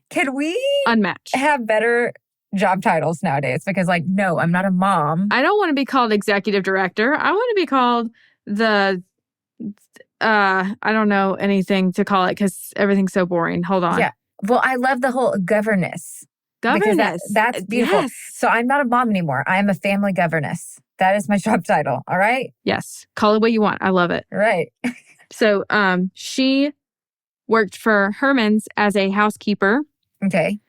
Can we unmatched have better job titles nowadays? Because like, no, I'm not a mom. I don't want to be called executive director. I want to be called the I don't know anything to call it because everything's so boring. Hold on. Yeah. Well, I love the whole governess. Governess. That's beautiful. Yes. So I'm not a mom anymore. I am a family governess. That is my job title. All right? Yes. Call it what you want. I love it. Right. So she worked for Hermans as a housekeeper. Okay.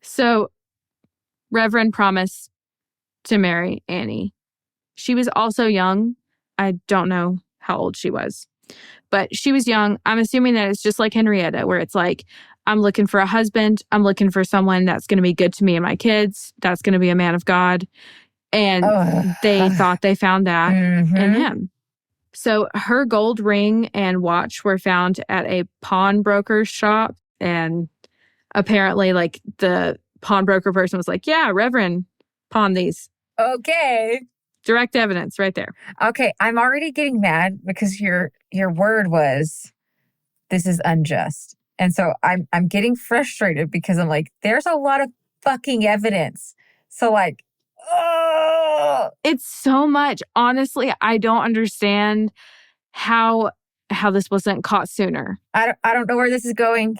So Reverend promised to marry Annie. She was also young. I don't know how old she was, but she was young. I'm assuming that it's just like Henrietta, where it's like, I'm looking for a husband. I'm looking for someone that's going to be good to me and my kids. That's going to be a man of God. And they thought they found that in him. So her gold ring and watch were found at a pawnbroker's shop. And apparently, like, the pawnbroker person was like, yeah, Reverend pawned these. Okay. Direct evidence right there. Okay. I'm already getting mad because your word was, this is unjust. And so I'm getting frustrated because I'm like, there's a lot of fucking evidence. So like, it's so much. Honestly, I don't understand how this wasn't caught sooner. I don't know where this is going,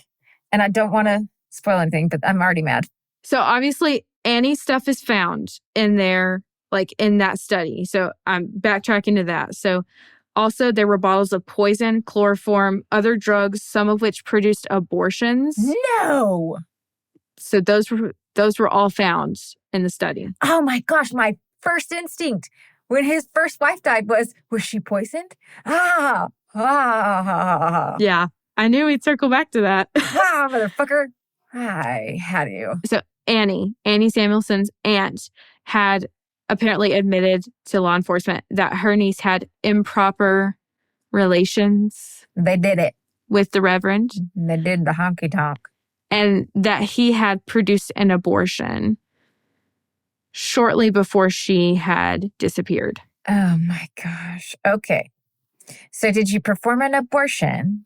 and I don't want to spoil anything, but I'm already mad. So obviously, Annie's stuff is found in there, like in that study. So I'm backtracking to that. So also, there were bottles of poison, chloroform, other drugs, some of which produced abortions. No. So those were all found in the study. Oh my gosh, my first instinct when his first wife died was she poisoned? Yeah, I knew we'd circle back to that. Motherfucker. I had you. So Annie Samuelson's aunt had apparently admitted to law enforcement that her niece had improper relations. They did it. With the Reverend. They did the honky tonk. And that he had produced an abortion shortly before she had disappeared. Oh my gosh. Okay. So did you perform an abortion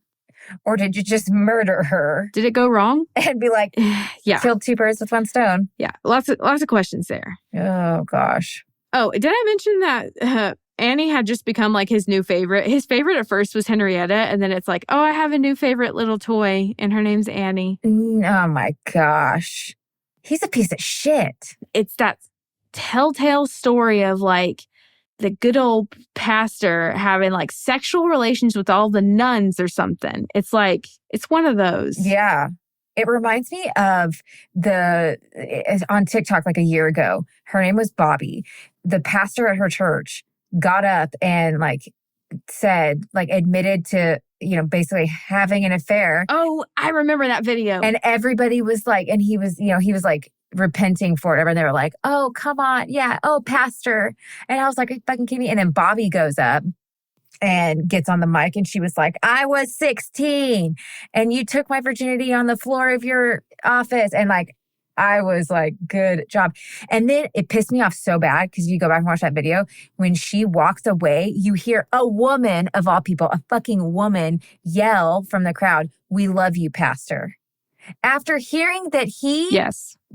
or did you just murder her? Did it go wrong? And be like, yeah, killed two birds with one stone. Yeah, lots of questions there. Oh gosh. Oh, did I mention that Annie had just become like his new favorite? His favorite at first was Henrietta, and then it's like, oh, I have a new favorite little toy, and her name's Annie. Oh my gosh. He's a piece of shit. It's that telltale story of like the good old pastor having like sexual relations with all the nuns or something. It's like, it's one of those. Yeah. It reminds me of on TikTok like a year ago, her name was Bobby. The pastor at her church got up and like said, like admitted to, basically having an affair. Oh, I remember that video. And everybody was like, and he was like repenting for it. And they were like, oh, come on. Yeah. Oh, pastor. And I was like, are you fucking kidding me? And then Bobby goes up and gets on the mic and she was like, I was 16 and you took my virginity on the floor of your office. And like, I was like, good job. And then it pissed me off so bad because you go back and watch that video. When she walks away, you hear a woman, of all people, a fucking woman, yell from the crowd, we love you, Pastor. After hearing that he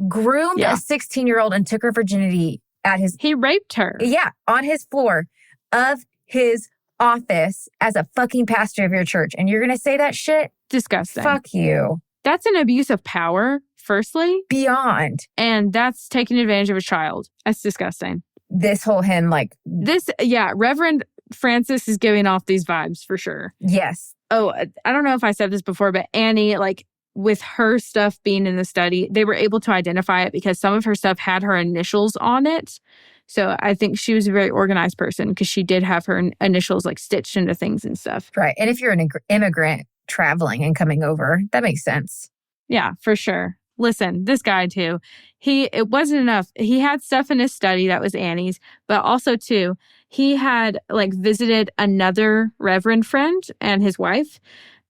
groomed a 16-year-old and took her virginity at his... He raped her. Yeah, on his floor of his office as a fucking pastor of your church. And you're going to say that shit? Disgusting. Fuck you. That's an abuse of power, firstly. Beyond. And that's taking advantage of a child. That's disgusting. This whole hymn, like... Reverend Francis is giving off these vibes for sure. Yes. Oh, I don't know if I said this before, but Annie, like, with her stuff being in the study, they were able to identify it because some of her stuff had her initials on it. So I think she was a very organized person because she did have her initials like stitched into things and stuff. Right. And if you're an immigrant traveling and coming over, that makes sense. Yeah, for sure. Listen, this guy too, it wasn't enough. He had stuff in his study that was Annie's, but also too, he had like visited another reverend friend and his wife,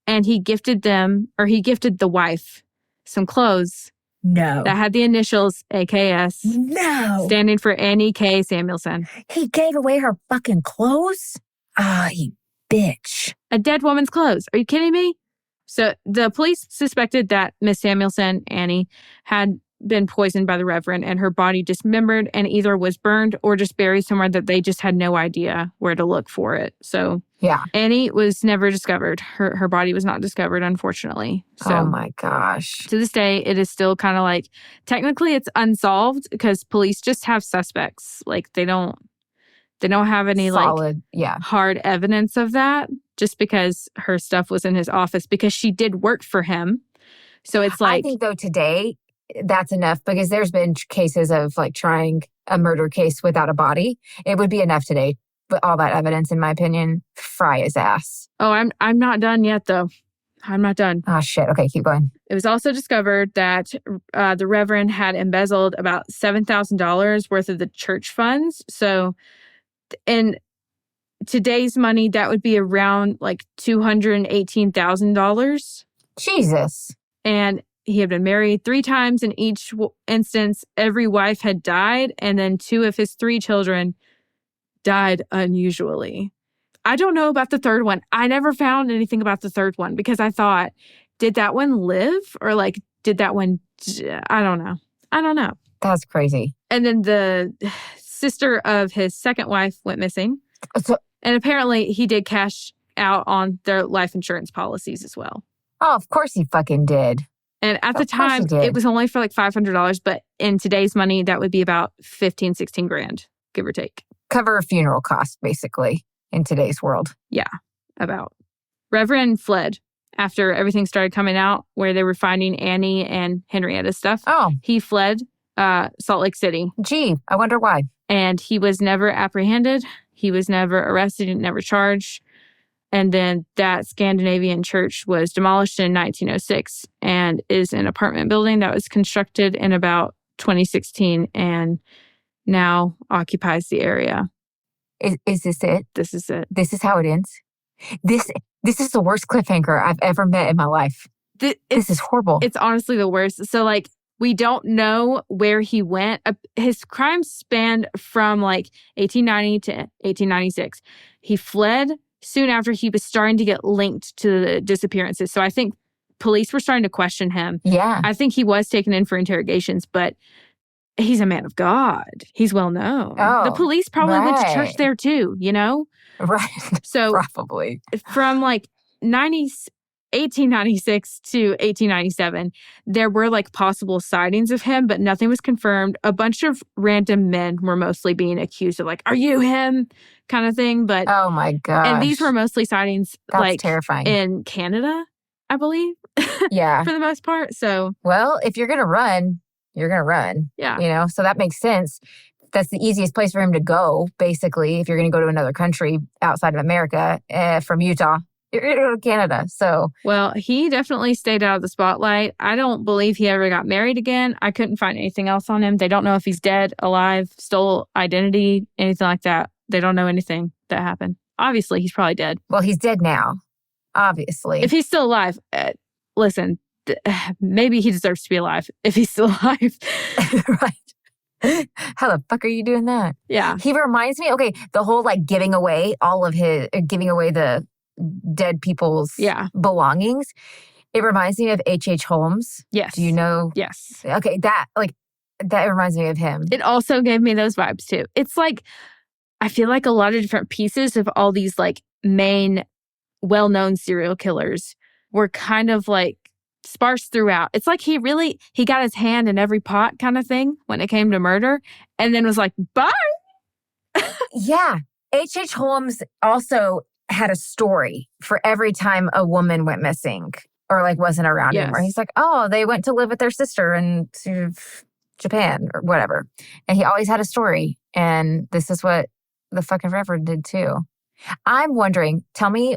and he gifted the wife some clothes. No. That had the initials AKS. No. Standing for Annie K. Samuelson. He gave away her fucking clothes? Ah, you bitch. A dead woman's clothes. Are you kidding me? So the police suspected that Miss Samuelson, Annie, had been poisoned by the Reverend and her body dismembered and either was burned or just buried somewhere that they just had no idea where to look for it. So yeah, Annie was never discovered. Her body was not discovered, unfortunately. So, oh my gosh. To this day, it is still kind of like, technically it's unsolved because police just have suspects. Like they don't have any solid, hard evidence of that just because her stuff was in his office because she did work for him. So it's like, I think though today that's enough because there's been cases of like trying a murder case without a body. It would be enough today. But all that evidence, in my opinion, fry his ass. Oh, I'm not done yet, though. I'm not done. Oh, shit. Okay, keep going. It was also discovered that the Reverend had embezzled about $7,000 worth of the church funds. So in today's money, that would be around like $218,000. Jesus. And he had been married 3 times. In each instance, every wife had died. And then 2 of his 3 children died unusually. I don't know about the 3rd one. I never found anything about the 3rd one because I thought, did that one live? Or like, did that one... I don't know. That's crazy. And then the sister of his 2nd wife went missing. And apparently he did cash out on their life insurance policies as well. Oh, of course he fucking did. And at the time, it was only for like $500. But in today's money, that would be about 15, 16 grand, give or take. Cover a funeral cost, basically, in today's world. Yeah, about. Reverend fled after everything started coming out where they were finding Annie and Henrietta's stuff. Oh. He fled Salt Lake City. Gee, I wonder why. And he was never apprehended. He was never arrested and never charged. And then that Scandinavian church was demolished in 1906 and is an apartment building that was constructed in about 2016 and now occupies the area. Is this it? This is it. This is how it ends? This is the worst cliffhanger I've ever met in my life. This is horrible. It's honestly the worst. So like, we don't know where he went. His crimes spanned from like 1890 to 1896. He fled soon after he was starting to get linked to the disappearances. So I think police were starting to question him. Yeah. I think he was taken in for interrogations, but he's a man of God. He's well known. Oh, the police probably went to church there too, you know? Right. So probably. From like 1896 to 1897, there were like possible sightings of him, but nothing was confirmed. A bunch of random men were mostly being accused of like, are you him? Kind of thing. But oh my gosh. And these were mostly sightings like terrifying. In Canada, I believe. Yeah. For the most part. So well, if you're gonna run, you're gonna run. Yeah. You know, so that makes sense. That's the easiest place for him to go, basically, if you're going to go to another country outside of America, from Utah. You're going to go to Canada, so... Well, he definitely stayed out of the spotlight. I don't believe he ever got married again. I couldn't find anything else on him. They don't know if he's dead, alive, stole identity, anything like that. They don't know anything that happened. obviously he's probably dead. Well, he's dead now, obviously. If he's still alive, listen, maybe he deserves to be alive if he's still alive. Right. How the fuck are you doing that? Yeah. He reminds me, okay, the whole like giving away the dead people's belongings. It reminds me of H.H. Holmes. Yes. Do you know? Yes. Okay, that reminds me of him. It also gave me those vibes too. It's like, I feel like a lot of different pieces of all these like main well-known serial killers were kind of like sparse throughout. It's like he got his hand in every pot kind of thing when it came to murder and then was like, bye. Yeah. H.H. Holmes also had a story for every time a woman went missing or like wasn't around anymore. He's like, oh, they went to live with their sister in Japan or whatever. And he always had a story. And this is what the fucking Reverend did too. I'm wondering, tell me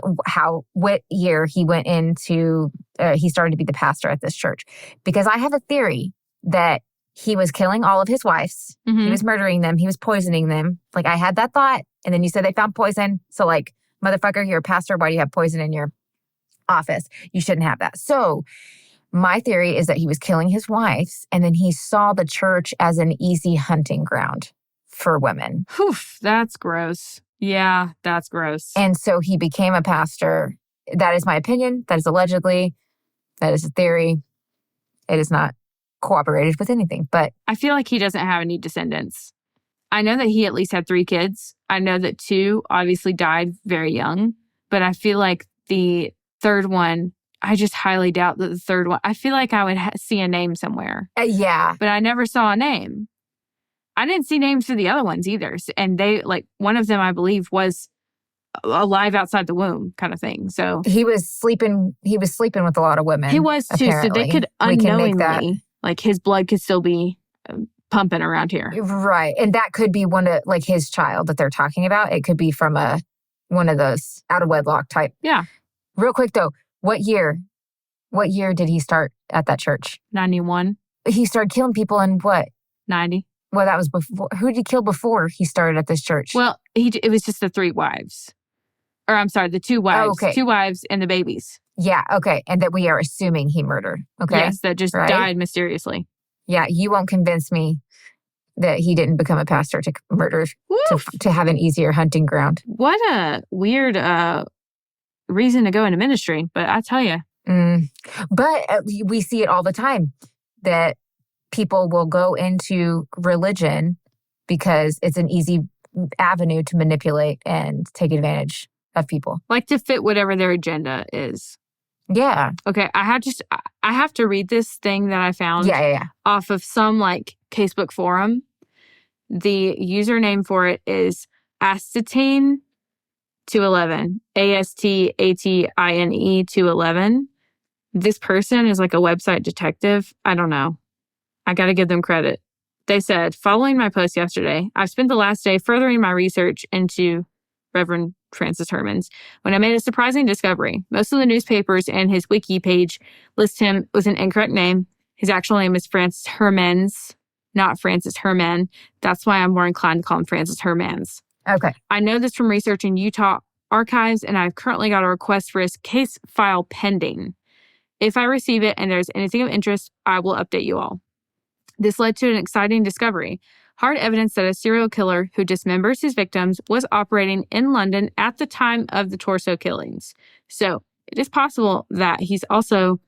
what year he went into, he started to be the pastor at this church. Because I have a theory that he was killing all of his wives. Mm-hmm. He was murdering them. He was poisoning them. Like, I had that thought. And then you said they found poison. So like, motherfucker, you're a pastor. Why do you have poison in your office? You shouldn't have that. So my theory is that he was killing his wives. And then he saw the church as an easy hunting ground for women. Whew, that's gross. Yeah, that's gross. And so he became a pastor. That is my opinion. That is allegedly. That is a theory. It is not cooperated with anything. But I feel like he doesn't have any descendants. I know that he at least had 3 kids. I know that 2 obviously died very young. But I feel like the third one, I just highly doubt that the third one, I feel like I would see a name somewhere. Yeah. But I never saw a name. I didn't see names for the other ones either. And they, like, one of them, I believe, was alive outside the womb kind of thing. So he was sleeping with a lot of women. He was too. Apparently. So they could unknowingly, like, his blood could still be pumping around here. Right. And that could be one of, like, his child that they're talking about. It could be from one of those out of wedlock type. Yeah. Real quick though, what year did he start at that church? 91. He started killing people in what? 90. Well, that was before. Who did he kill before he started at this church? Well, it was just the 3 wives. Or I'm sorry, the 2 wives. Oh, okay. 2 wives and the babies. Yeah, okay. And that we are assuming he murdered. Okay. Yes, that just died mysteriously. Yeah, you won't convince me that he didn't become a pastor to murder, to have an easier hunting ground. What a weird reason to go into ministry, but I tell you. But we see it all the time that people will go into religion because it's an easy avenue to manipulate and take advantage of people. Like to fit whatever their agenda is. Yeah. Okay, I have to read this thing that I found off of some like Facebook forum. The username for it is Astatine 211. ASTATINE 211. This person is like a website detective. I don't know. I got to give them credit. They said, following my post yesterday, I've spent the last day furthering my research into Reverend Francis Hermans when I made a surprising discovery. Most of the newspapers and his wiki page list him with an incorrect name. His actual name is Francis Hermans, not Francis Herman. That's why I'm more inclined to call him Francis Hermans. Okay. I know this from research in Utah archives, and I've currently got a request for his case file pending. If I receive it and there's anything of interest, I will update you all. This led to an exciting discovery. Hard evidence that a serial killer who dismembers his victims was operating in London at the time of the torso killings. So it is possible that he's also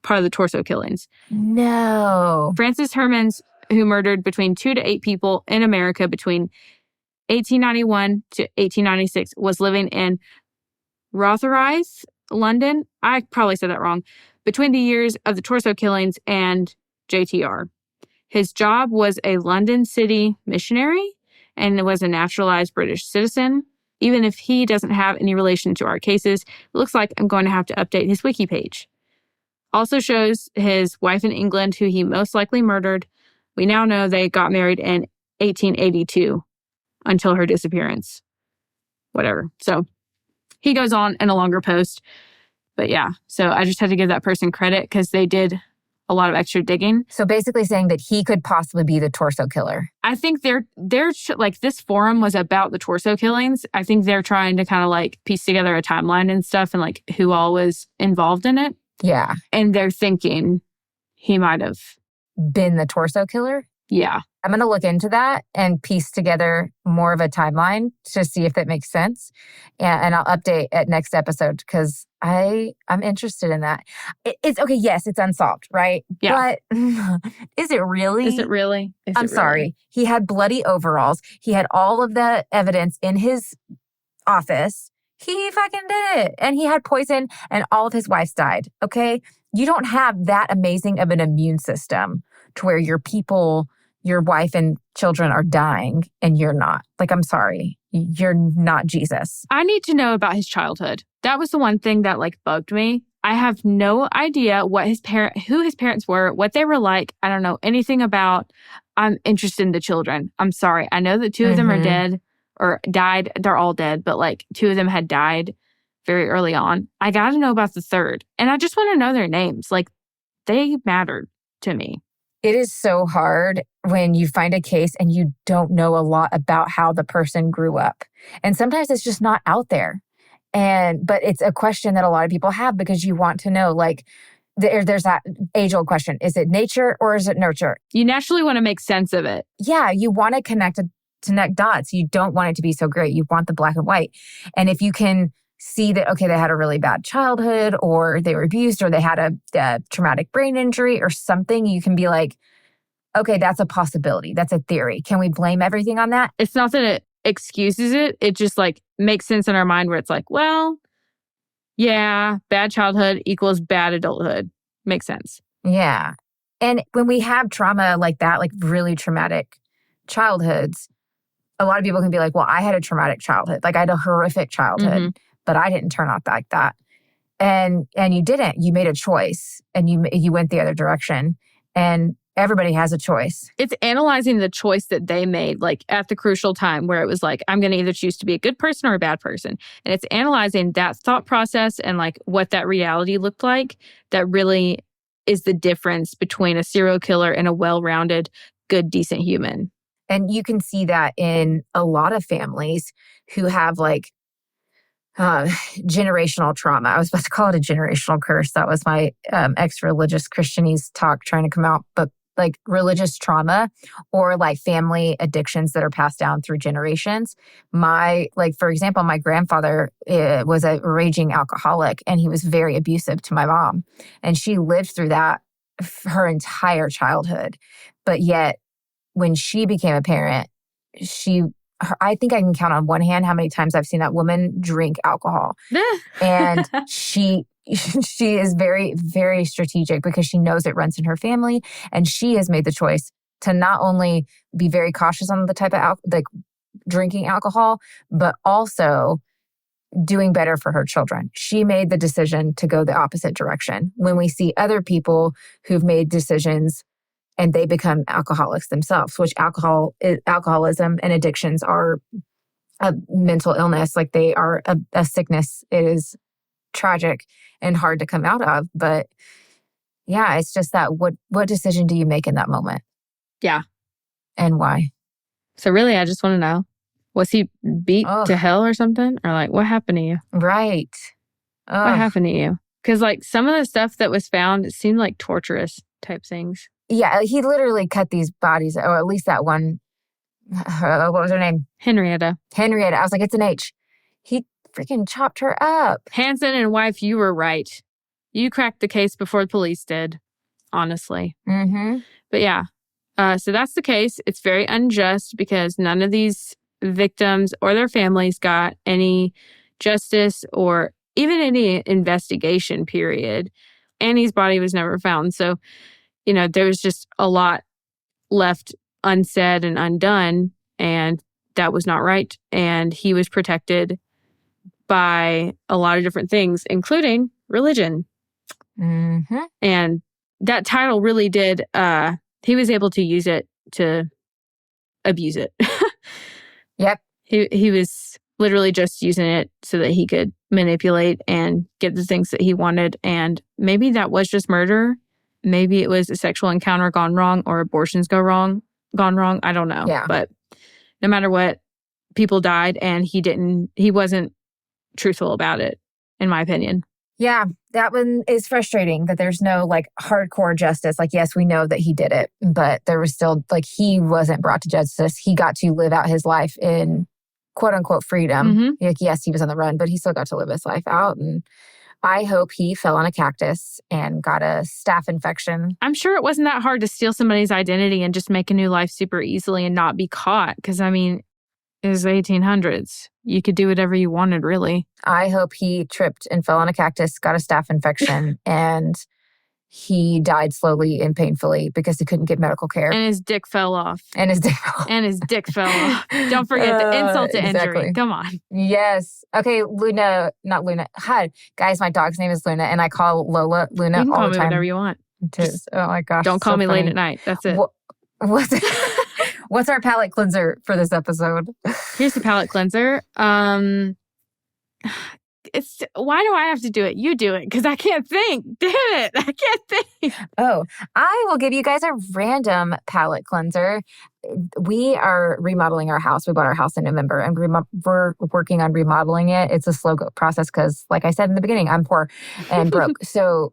part of the torso killings. No. Francis Hermans, who murdered between 2 to 8 people in America between 1891 to 1896, was living in Rotherhithe, London. I probably said that wrong. Between the years of the torso killings and JTR. His job was a London city missionary and was a naturalized British citizen. Even if he doesn't have any relation to our cases, it looks like I'm going to have to update his wiki page. Also shows his wife in England, who he most likely murdered. We now know they got married in 1882 until her disappearance. Whatever. So he goes on in a longer post. But yeah, so I just had to give that person credit because they did a lot of extra digging. So basically saying that he could possibly be the torso killer. I think they're like, this forum was about the torso killings. I think they're trying to kind of like piece together a timeline and stuff and like who all was involved in it. Yeah. And they're thinking he might have been the torso killer. Yeah. I'm going to look into that and piece together more of a timeline to see if that makes sense. And I'll update at next episode because I'm interested in that. It's okay. Yes, it's unsolved, right? Yeah. But is it really? Is it really? I'm sorry. He had bloody overalls. He had all of the evidence in his office. He fucking did it. And he had poison and all of his wives died. Okay. You don't have that amazing of an immune system to where your people, your wife and children are dying and you're not. Like, I'm sorry. You're not Jesus. I need to know about his childhood. That was the one thing that like bugged me. I have no idea who his parents were, what they were like. I don't know anything about. I'm interested in the children. I'm sorry. I know that two of them are dead or died. They're all dead, but like two of them had died very early on. I got to know about the third. And I just want to know their names. Like, they mattered to me. It is so hard when you find a case and you don't know a lot about how the person grew up. And sometimes it's just not out there. But it's a question that a lot of people have because you want to know, like, there's that age-old question. Is it nature or is it nurture? You naturally want to make sense of it. Yeah, you want to connect dots. You don't want it to be so great. You want the black and white. And if you can see that, okay, they had a really bad childhood or they were abused or they had a traumatic brain injury or something, you can be like, okay, that's a possibility. That's a theory. Can we blame everything on that? It's not that it excuses it. It just like makes sense in our mind where it's like, well, yeah, bad childhood equals bad adulthood. Makes sense. Yeah. And when we have trauma like that, like really traumatic childhoods, a lot of people can be like, well, I had a traumatic childhood. Like I had a horrific childhood. But I didn't turn out like that. And you didn't. You made a choice and you went the other direction. And everybody has a choice. It's analyzing the choice that they made, like at the crucial time where it was like, I'm going to either choose to be a good person or a bad person. And it's analyzing that thought process and like what that reality looked like. That really is the difference between a serial killer and a well-rounded, good, decent human. And you can see that in a lot of families who have like, generational trauma. I was about to call it a generational curse. That was my ex-religious Christianese talk trying to come out. But like religious trauma or like family addictions that are passed down through generations. For example, my grandfather was a raging alcoholic and he was very abusive to my mom. And she lived through that her entire childhood. But yet when she became a parent, I think I can count on one hand how many times I've seen that woman drink alcohol. And she is very, very strategic because she knows it runs in her family. And she has made the choice to not only be very cautious on the type of drinking alcohol, but also doing better for her children. She made the decision to go the opposite direction. When we see other people who've made decisions and they become alcoholics themselves, which alcoholism and addictions are a mental illness. Like they are a sickness. It is tragic and hard to come out of. But yeah, it's just that what decision do you make in that moment? Yeah. And why? So really, I just want to know, was he beat to hell or something? Or like, what happened to you? Right. What happened to you? Because like some of the stuff that was found, it seemed like torturous type things. Yeah, he literally cut these bodies, or at least that one. What was her name? Henrietta. I was like, it's an H. He freaking chopped her up. Hansen and wife, you were right. You cracked the case before the police did, honestly. But yeah, so that's the case. It's very unjust because none of these victims or their families got any justice or even any investigation, period. Annie's body was never found. So, you know, there was just a lot left unsaid and undone, and that was not right. And he was protected by a lot of different things, including religion. And that title really did, he was able to use it to abuse it. Yep. He was literally just using it so that he could manipulate and get the things that he wanted. And maybe that was just murder. maybe it was a sexual encounter gone wrong or abortions gone wrong. I don't know. Yeah. But no matter what, people died and he wasn't truthful about it, in my opinion. Yeah, that one is frustrating that there's no like hardcore justice. Like, yes, we know that he did it, but there was still like, he wasn't brought to justice. He got to live out his life in quote unquote freedom. Mm-hmm. Like, yes, he was on the run, but he still got to live his life out. And I hope he fell on a cactus and got a staph infection. I'm sure it wasn't that hard to steal somebody's identity and just make a new life super easily and not be caught. Because, I mean, it was the 1800s. You could do whatever you wanted, really. I hope he tripped and fell on a cactus, got a staph infection, and he died slowly and painfully because he couldn't get medical care. And his dick fell off. And his dick fell off. Don't forget the insult to injury. Exactly. Come on. Yes. Okay, Luna, not Luna. Hi, guys, my dog's name is Luna, and I call Lola Luna You can all call the me time. whatever you want. Oh my gosh. Don't call me funny. late at night. That's it. What's our palate cleanser for this episode? Here's the palate cleanser. It's why do I have to do it? You do it because I can't think. Damn it, I can't think. Oh, I will give you guys a random palate cleanser. We are remodeling our house. We bought our house in November, and we're working on remodeling it. It's a slow process because, like I said in the beginning, I'm poor and broke.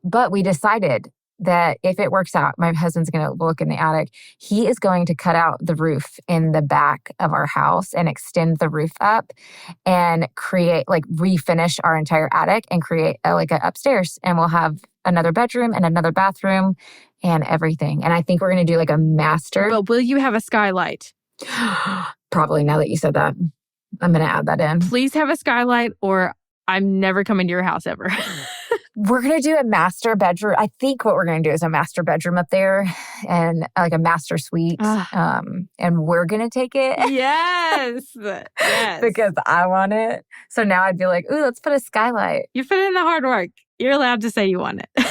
But we decided that if it works out, my husband's going to look in the attic. He is going to cut out the roof in the back of our house and extend the roof up and refinish our entire attic and create an upstairs. And we'll have another bedroom and another bathroom and everything. And I think we're going to do like a master. Well, will you have a skylight? Probably, now that you said that. I'm going to add that in. Please have a skylight or I'm never coming to your house ever. We're going to do a master bedroom. I think what we're going to do is a master bedroom up there and like a master suite. And we're going to take it. Yes. Yes. Because I want it. So now I'd be like, ooh, let's put a skylight. You put in the hard work. You're allowed to say you want it.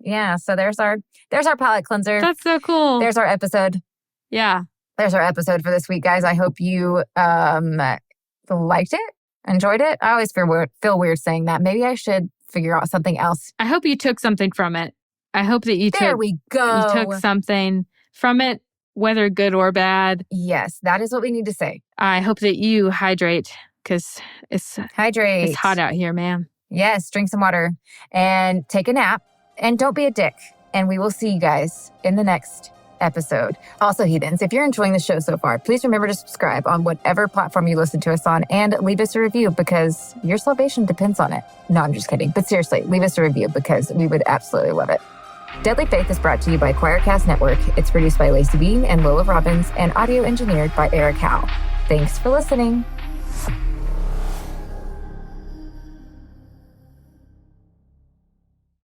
Yeah. So there's our palate cleanser. That's so cool. There's our episode. Yeah. There's our episode for this week, guys. I hope you liked it, enjoyed it. I always feel weird saying that. Maybe I should figure out something else. I hope you took something from it. I hope that you took something from it, whether good or bad. Yes, that is what we need to say. I hope that you hydrate because it's hot out here, man. Yes, drink some water and take a nap and don't be a dick. And we will see you guys in the next episode. Also, Heathens, if you're enjoying the show so far, please remember to subscribe on whatever platform you listen to us on and leave us a review because your salvation depends on it. No, I'm just kidding. But seriously, leave us a review because we would absolutely love it. Deadly Faith is brought to you by Choircast Network. It's produced by Laci Bean and Lola Robbins and audio engineered by Eric Howe. Thanks for listening.